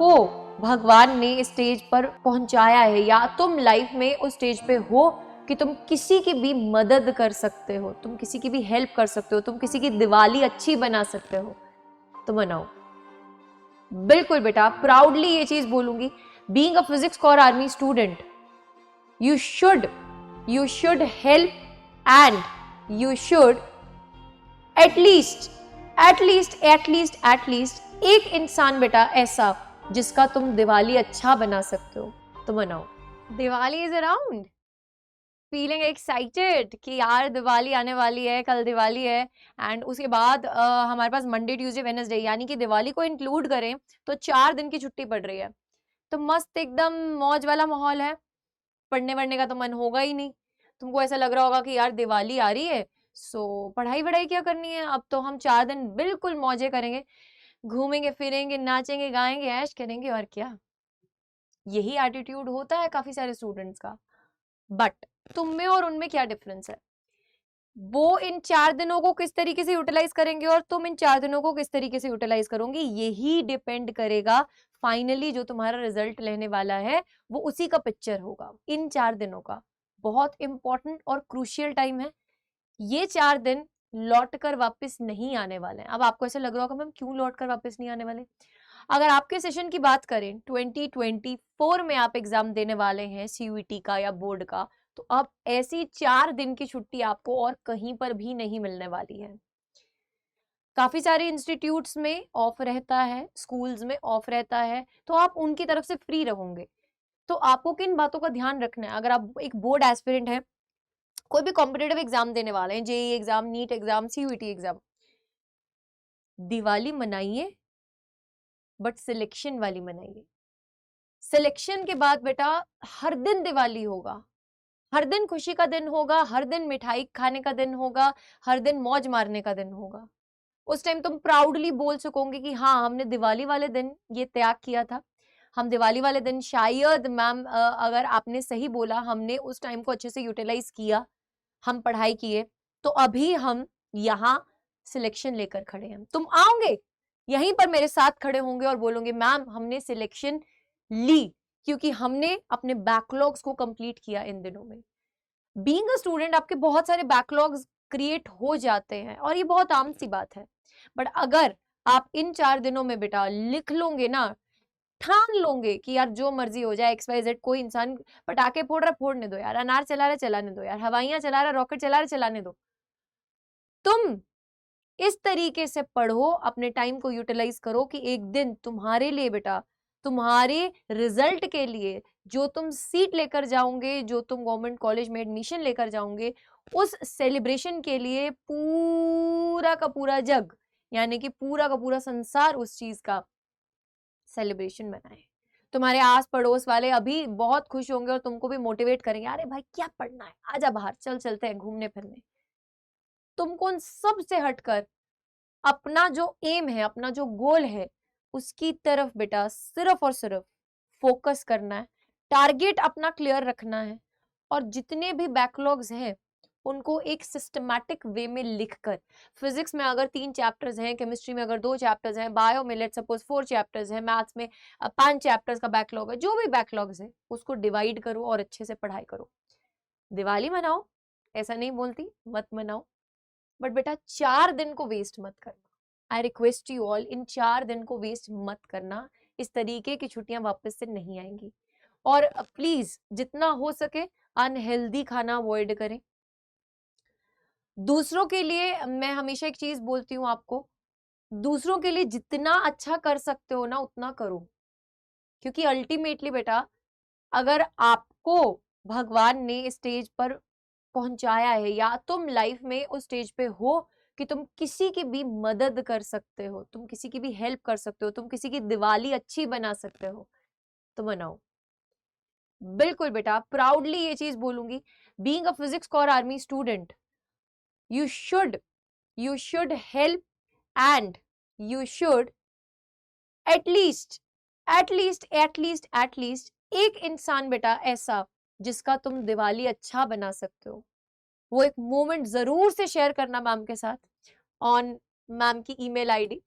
आपको भगवान ने स्टेज पर पहुंचाया है या तुम लाइफ में उस स्टेज पे हो कि तुम किसी की भी मदद कर सकते हो, तुम किसी की भी हेल्प कर सकते हो, तुम किसी की दिवाली अच्छी बना सकते हो, तो मनाओ। बिल्कुल बेटा, प्राउडली ये चीज बोलूंगी। Being a physics core army student, you should help and you should at least एक इंसान बेटा ऐसा जिसका तुम दिवाली अच्छा बना सकते हो, तो मनाओ। Diwali is around, feeling excited कि यार दिवाली आने वाली है, कल दिवाली है। एंड उसके बाद हमारे पास मंडे ट्यूसडे वेडनेसडे, यानी कि दिवाली को इंक्लूड करें तो 4 दिन की छुट्टी पड़ रही है। तो मस्त एकदम मौज वाला माहौल है। पढ़ने वढ़ने का तो मन होगा ही नहीं। तुमको ऐसा लग रहा होगा कि यार दिवाली आ रही है, सो पढ़ाई वढ़ाई क्या करनी है, अब तो हम 4 दिन बिल्कुल मौजे करेंगे, घूमेंगे फिरेंगे, नाचेंगे गाएंगे, ऐश करेंगे, और क्या। यही एटीट्यूड होता है काफी सारे स्टूडेंट्स का। बट तुम में और उनमें क्या डिफरेंस है? वो इन 4 दिनों को किस तरीके से यूटिलाइज करेंगे और तुम इन 4 दिनों को किस तरीके से यूटिलाइज करोगे, यही डिपेंड करेगा। फाइनली जो तुम्हारा रिजल्ट लेने वाला है वो उसी का पिक्चर होगा। इन 4 दिनों का बहुत इंपॉर्टेंट और क्रूशियल टाइम है। ये 4 दिन लौट कर वापस नहीं आने वाले हैं। अब आपको ऐसा लग रहा होगा मैम क्यों लौट कर वापस नहीं आने वाले? अगर आपके सेशन की बात करें, 2024 में आप एग्जाम देने वाले हैं सीयूईटी का या बोर्ड का, तो अब ऐसी 4 दिन की छुट्टी आपको और कहीं पर भी नहीं मिलने वाली है। काफी सारे इंस्टीट्यूट्स में ऑफ रहता है, स्कूल्स में ऑफ रहता है, तो आप उनकी तरफ से फ्री रहोगे। तो आपको किन बातों का ध्यान रखना है? अगर आप एक बोर्ड एस्पिरेंट है, कोई भी कॉम्पिटेटिव एग्जाम देने वाले हैं, JEE exam, NEET exam, CUET exam, Diwali मनाइए बट सिलेक्शन वाली मनाइए। सिलेक्शन के बाद बेटा हर दिन दिवाली होगा, हर दिन खुशी का दिन होगा, हर दिन मिठाई खाने का दिन होगा, हर दिन मौज मारने का दिन होगा। उस टाइम तुम प्राउडली बोल सकोगे कि हाँ, हमने दिवाली वाले दिन ये त्याग किया था। हम दिवाली वाले दिन शायद मैम, अगर आपने सही बोला, हमने उस टाइम को अच्छे से यूटिलाइज किया, हम पढ़ाई किए, तो अभी हम यहाँ सिलेक्शन लेकर खड़े हैं। तुम आओगे यहीं पर मेरे साथ खड़े होंगे और बोलोगे मैम हमने सिलेक्शन ली, क्योंकि हमने अपने बैकलॉग्स को कंप्लीट किया इन दिनों में। बीइंग अ स्टूडेंट आपके बहुत सारे बैकलॉग्स क्रिएट हो जाते हैं और ये बहुत आम सी बात है। बट अगर आप इन 4 दिनों में बेटा लिख लोगे ना, ठान लोगे कि यार जो मर्जी हो जाए, XYZ, कोई इंसान पटाखे फोड़ रहा फोड़ने दो यार, अनार चला रहा चलाने दो यार, हवाइयां चला रहा, रॉकेट चला रहा चलाने दो। तुम इस तरीके से पढ़ो, अपने टाइम को यूटिलाइज करो कि एक दिन तुम्हारे लिए बेटा, तुम्हारे रिजल्ट के लिए, जो तुम सीट लेकर जाओगे, जो तुम गवर्नमेंट कॉलेज में एडमिशन लेकर जाओगे, उस सेलिब्रेशन के लिए पूरा का पूरा जग, यानी कि पूरा का पूरा संसार उस चीज का सेलिब्रेशन मनाए। तुम्हारे आस पड़ोस वाले अभी बहुत खुश होंगे और तुमको भी मोटिवेट करेंगे, अरे भाई क्या पढ़ना है, आजा बाहर चल, चलते हैं घूमने फिरने। तुमको उन सब से हटकर अपना जो एम है, अपना जो गोल है, उसकी तरफ बेटा सिर्फ और सिर्फ फोकस करना है। टारगेट अपना क्लियर रखना है और जितने भी बैकलॉग्स हैं उनको एक सिस्टमैटिक वे में लिखकर, फिजिक्स में अगर 3 चैप्टर्स हैं, केमिस्ट्री में अगर 2 चैप्टर्स हैं, बायो में लेट्स सपोज 4 चैप्टर्स हैं, मैथ्स में 5 चैप्टर्स का बैकलॉग है, जो भी बैकलॉग्स है उसको डिवाइड करो और अच्छे से पढ़ाई करो। दिवाली मनाओ, ऐसा नहीं बोलती मत मनाओ, बट बेटा 4 दिन को वेस्ट मत करना। आई रिक्वेस्ट यू ऑल, इन 4 दिन को वेस्ट मत करना। इस तरीके की छुट्टियां वापस से नहीं आएंगी। और प्लीज जितना हो सके अनहेल्दी खाना अवॉइड करें। दूसरों के लिए मैं हमेशा एक चीज बोलती हूँ आपको, दूसरों के लिए जितना अच्छा कर सकते हो ना उतना करो, क्योंकि अल्टीमेटली बेटा अगर आपको भगवान ने स्टेज पर पहुंचाया है या तुम लाइफ में उस स्टेज पे हो कि तुम किसी की भी मदद कर सकते हो, तुम किसी की भी हेल्प कर सकते हो, तुम किसी की दिवाली अच्छी बना सकते हो, तो मनाओ। बिल्कुल बेटा, प्राउडली ये चीज बोलूंगी। Being a physics core army student, you should help and you should at least एक इंसान बेटा ऐसा जिसका तुम दिवाली अच्छा बना सकते हो, वो एक मोमेंट जरूर से शेयर करना मैम के साथ ऑन मैम की ईमेल आईडी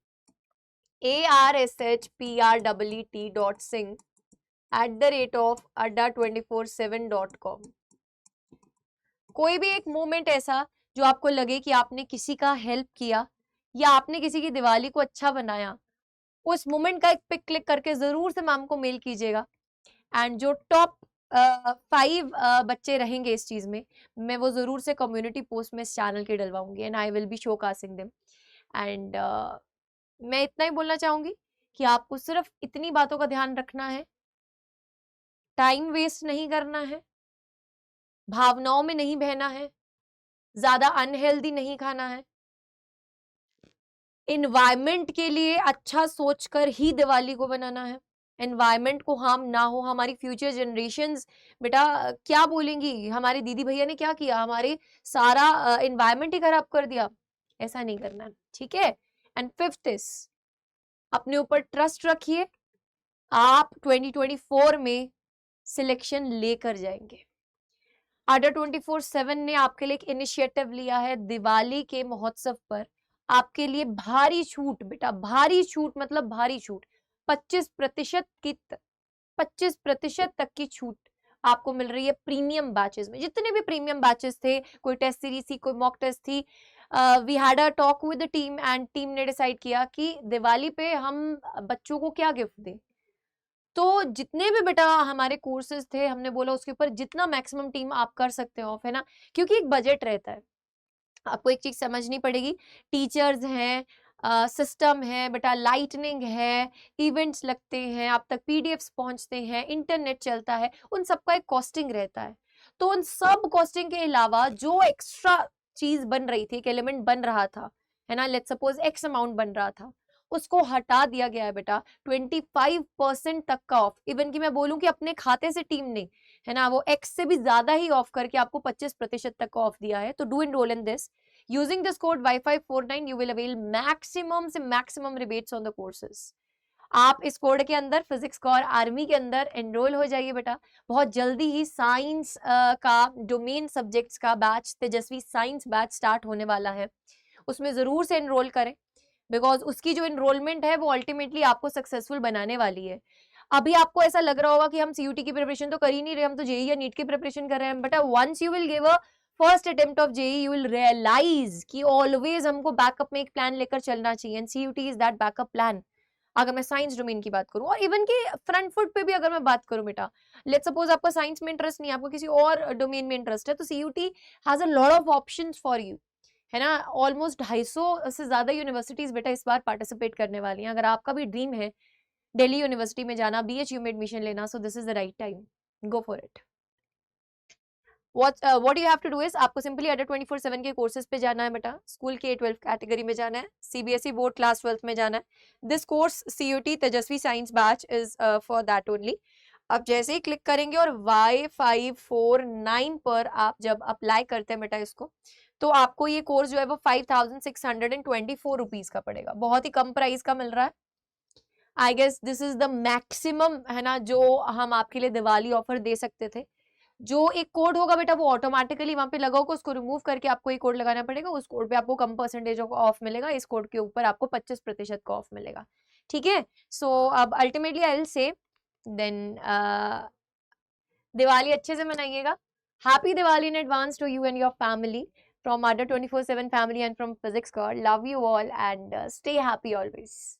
arshprt.singh@adda247.com। कोई भी एक मोमेंट ऐसा जो आपको लगे कि आपने किसी का हेल्प किया या आपने किसी की दिवाली को अच्छा बनाया, उस मोमेंट का एक पिक क्लिक करके जरूर से मैम को मेल कीजिएगा। एंड जो टॉप 5 बच्चे रहेंगे इस चीज में, मैं वो जरूर से कम्युनिटी पोस्ट में इस चैनल के डलवाऊंगी and I will be show casting them. And मैं इतना ही बोलना चाहूंगी कि आपको सिर्फ इतनी बातों का ध्यान रखना है, टाइम वेस्ट नहीं करना है, भावनाओं में नहीं बहना है, ज्यादा अनहेल्दी नहीं खाना है, एनवायरमेंट के लिए अच्छा सोचकर ही दिवाली को बनाना है, एनवायरमेंट को हार्म ना हो। हमारी फ्यूचर जनरेशंस बेटा क्या बोलेंगी, हमारे दीदी भैया ने क्या किया, हमारे सारा एनवायरमेंट ही खराब कर दिया, ऐसा नहीं करना, ठीक है। एंड फिफ्थ इज अपने ऊपर ट्रस्ट रखिए, आप 2024 में सिलेक्शन लेकर जाएंगे। अड्डा 24/7 ने आपके लिए एक इनिशिएटिव लिया है, दिवाली के महोत्सव पर आपके लिए भारी छूट, बेटा भारी छूट मतलब भारी छूट, 25% तक की छूट आपको मिल रही है प्रीमियम बैचेस में। जितने भी प्रीमियम बैचेस थे, कोई टेस्ट सीरीज थी, कोई मॉक टेस्ट थी, we had a talk with the team and team ने डिसाइड किया कि दिवाली पे हम बच्चों को क्या गिफ्ट दें। तो जितने भी बेटा हमारे कोर्सेज थे, हमने बोला उसके ऊपर जितना मैक्सिमम टीम आप कर सकते हो ऑफ, है ना, क्योंकि एक बजट रहता है। आपको एक चीज समझनी पड़ेगी, टीचर्स हैं, सिस्टम है बेटा, लाइटनिंग है, इवेंट्स लगते हैं, आप तक पीडीएफ्स पहुंचते हैं, इंटरनेट चलता है, उन सबका एक कॉस्टिंग रहता है। तो उन सब कॉस्टिंग के अलावा जो एक्स्ट्रा चीज बन रही थी, एक एलिमेंट बन रहा था, है ना, लेट्स सपोज एक्स अमाउंट बन रहा था, उसको हटा दिया गया है बेटा 25% तक का ऑफ। इवन कि मैं बोलूं कि अपने खाते से टीम ने, है ना, वो एक्स से भी ज्यादा ही ऑफ करके आपको 25% तक का ऑफ दिया है। तो do enrol in this using this code Wi-Fi49, you will avail maximum से maximum rebates on the courses। आप इस कोड के अंदर फिजिक्स का और आर्मी के अंदर एनरोल हो जाइए बेटा। बहुत जल्दी ही साइंस का डोमेन सब्जेक्ट्स का बैच, तेजस्वी साइंस बैच स्टार्ट होने वाला है, उसमें जरूर से एनरोल करें, बिकॉज उसकी जो एनरोलमेंट है वो अल्टीमेटली आपको सक्सेसफुल बनाने वाली है। अभी आपको ऐसा लग रहा होगा कि हम सीयूटी की प्रिपरेशन तो कर ही नहीं रहे, हम तो जेई या नीट की प्रिपरेशन कर रहे हैं, but once you will give a first attempt of JEE, you will realise कि ऑलवेज हमको बैकअप में एक प्लान लेकर चलना चाहिए, and CUET is that backup plan. अगर मैं साइंस डोमेन की बात करूं, और इवन कि फ्रंट फुट पे भी अगर मैं बात करूं बेटा, लेट्स सपोज आपका साइंस में इंटरेस्ट नहीं है, आपको किसी और डोमेन में इंटरेस्ट है, तो CUET has a lot of options for you, है ना। ऑलमोस्ट 250 से ज्यादा यूनिवर्सिटीज बेटा इस बार पार्टिसिपेट करने वाली हैं। अगर आपका भी ड्रीम है दिल्ली यूनिवर्सिटी में जाना, बीएचयू में एडमिशन लेना, so this is the right time, go for it. what you have to do is आपको सिंपली अड्डा 24/7 के कोर्सेज पे जाना है बेटा, स्कूल के 12 कैटेगरी में जाना है, सीबीएसई बोर्ड क्लास 12 में जाना है। This course CUET Tejasvi science batch is for that only. अब जैसे ही क्लिक करेंगे और Y549 पर आप जब अप्लाई करते हैं बेटा इसको, तो आपको ये कोर्स जो है वो 5624 रुपीज का पड़ेगा, बहुत ही कम प्राइस का मिल रहा है। I guess this is the maximum, है ना, जो हम आपके लिए दिवाली ऑफर दे सकते थे। जो एक कोड होगा बेटा वो ऑटोमेटिकली वहां पे लगा होगा, उसको रिमूव करके आपको एक कोड लगाना पड़ेगा, उस कोड पे आपको कम परसेंटेज ऑफ मिलेगा, इस कोड के ऊपर आपको 25% का ऑफ मिलेगा, ठीक है। सो अब ultimately I will say then Diwali अच्छे से मनाइएगा। Happy Diwali in advance to you and your family from Adda 24/7 family and from physics god. Love you all and stay happy always.